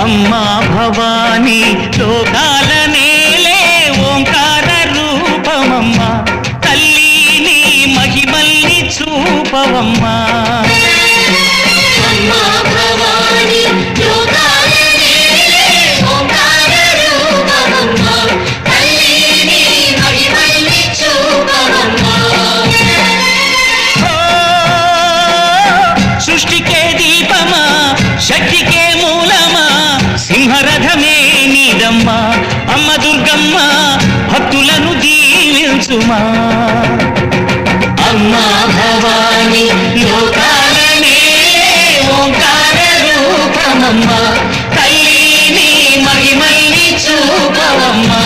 అమ్మా భవానీ లోకాల నేలే ఓంకార రూపమమ్మా తల్లి నీ మహిమల్ని చూపవమ్మా అమ్మా భవానీ లోకాల నేలే ఓంకార రూపమమ్మా తల్లి నీ మహిమల్ని చూపవమ్మా సృష్టికే దీపమా శక్తికే మూలమా సింహరథమే నీదమ్మా అమ్మ దుర్గమ్మ భక్తులను దీవించుమా అమ్మా భవానీ లోకాల నేలే ఓంకార రూపమమ్మా తల్లి నీ మహిమల్ని చూపవమ్మా